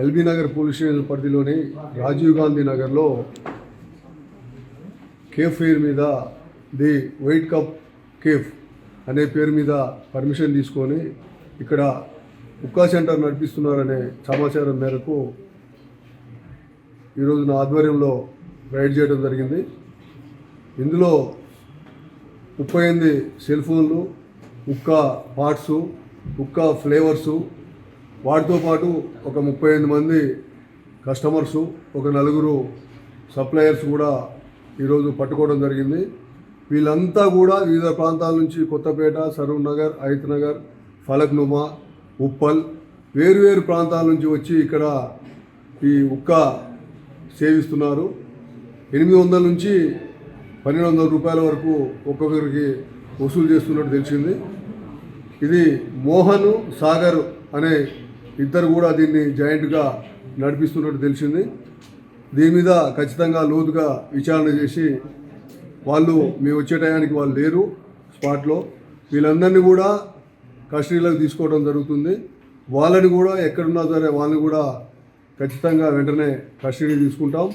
LB Nagar police station పరిధిలోని రాజీవ్ గాంధీ నగర్లో cafe fair మీద ది వైట్ కప్ కేఫ్ అనే పేరు మీద పర్మిషన్ తీసుకొని ఇక్కడ హుక్కా సెంటర్ నడిపిస్తున్నారనే సమాచారం మేరకు ఈరోజు నా ఆధ్వర్యంలో రైడ్ చేయడం జరిగింది. ఇందులో 38 సెల్ ఫోన్లు, హుక్కా పార్ట్సు, హుక్కా ఫ్లేవర్సు, వాటితో పాటు ఒక 38 మంది కస్టమర్సు, ఒక 4 సప్లయర్స్ కూడా ఈరోజు పట్టుకోవడం జరిగింది. వీళ్ళంతా కూడా వివిధ ప్రాంతాల నుంచి కొత్తపేట, సరూర్ నగర్, హయత్ నగర్, ఫలక్నుమా, ఉప్పల్ వేరు ప్రాంతాల నుంచి వచ్చి ఇక్కడ ఈ హుక్కా సేవిస్తున్నారు. 800 నుంచి 1200 రూపాయల వరకు ఒక్కొక్కరికి వసూలు చేస్తున్నట్టు తెలిసింది. ఇది మోహన్, సాగర్ అనే ఇద్దరు కూడా దీన్ని జాయింట్గా నడిపిస్తున్నట్టు తెలిసింది. దీని మీద ఖచ్చితంగా లోతుగా విచారణ చేసి వాళ్ళు మేము వచ్చే టయానికి వాళ్ళు లేరు స్పాట్లో, వీళ్ళందరినీ కూడా కస్టడీలోకి తీసుకోవడం జరుగుతుంది. వాళ్ళని కూడా ఎక్కడున్నా సరే వాళ్ళని కూడా ఖచ్చితంగా వెంటనే కస్టడీ తీసుకుంటాం.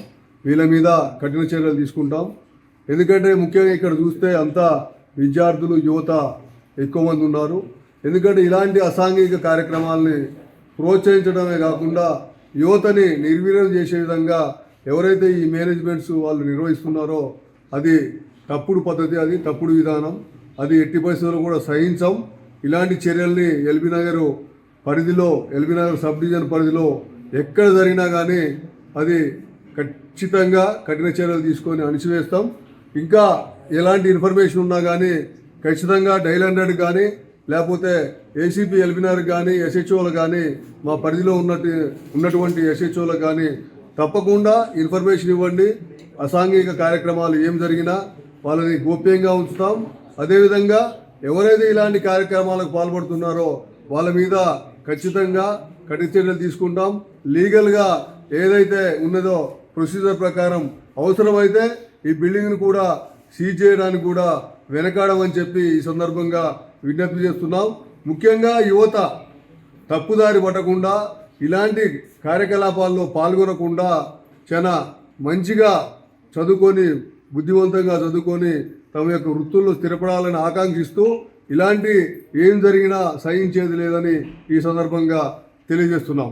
వీళ్ళ మీద కఠిన చర్యలు తీసుకుంటాం. ఎందుకంటే ముఖ్యంగా ఇక్కడ చూస్తే అంతా విద్యార్థులు, యువత ఎక్కువ మంది ఉన్నారు. ఎందుకంటే ఇలాంటి అసాంఘిక కార్యక్రమాలని ప్రోత్సహించడమే కాకుండా యువతని నిర్వీర్యం చేసే విధంగా ఎవరైతే ఈ మేనేజ్మెంట్స్ వాళ్ళు నిర్వహిస్తున్నారో అది తప్పుడు పద్ధతి, అది తప్పుడు విధానం, అది ఎట్టి పరిస్థితుల్లో కూడా సహించం. ఇలాంటి చర్యల్ని ఎల్బీ నగర్ పరిధిలో, ఎల్బీ నగర్ సబ్ డివిజన్ పరిధిలో ఎక్కడ జరిగినా కానీ అది ఖచ్చితంగా కఠిన చర్యలు తీసుకొని అణిచివేస్తాం. ఇంకా ఎలాంటి ఇన్ఫర్మేషన్ ఉన్నా కానీ ఖచ్చితంగా డైల్ 100 కానీ లేకపోతే ఏసీపీ ఎల్బీ నగర్ కానీ ఎస్హెచ్ఓలు కానీ మా పరిధిలో ఉన్నటువంటి ఎస్హెచ్ఓలకు కానీ తప్పకుండా ఇన్ఫర్మేషన్ ఇవ్వండి. అసాంఘిక కార్యక్రమాలు ఏం జరిగినా వాళ్ళని గోప్యంగా ఉంచుతాం. అదేవిధంగా ఎవరైతే ఇలాంటి కార్యక్రమాలకు పాల్పడుతున్నారో వాళ్ళ మీద ఖచ్చితంగా కఠిన చర్యలు తీసుకుంటాం. లీగల్గా ఏదైతే ఉన్నదో ప్రొసీజర్ ప్రకారం అవసరమైతే ఈ బిల్డింగ్ను కూడా సీజ్ చేయడానికి కూడా వెనకాడమని చెప్పి ఈ సందర్భంగా విజ్ఞప్తి చేస్తున్నాం. ముఖ్యంగా యువత తప్పుదారి పట్టకుండా, ఇలాంటి కార్యకలాపాల్లో పాల్గొనకుండా చాలా మంచిగా చదువుకొని, బుద్ధివంతంగా చదువుకొని తమ యొక్క వృత్తుల్లో స్థిరపడాలని ఆకాంక్షిస్తూ ఇలాంటి ఏం జరిగినా సహించేది లేదని ఈ సందర్భంగా తెలియజేస్తున్నాం.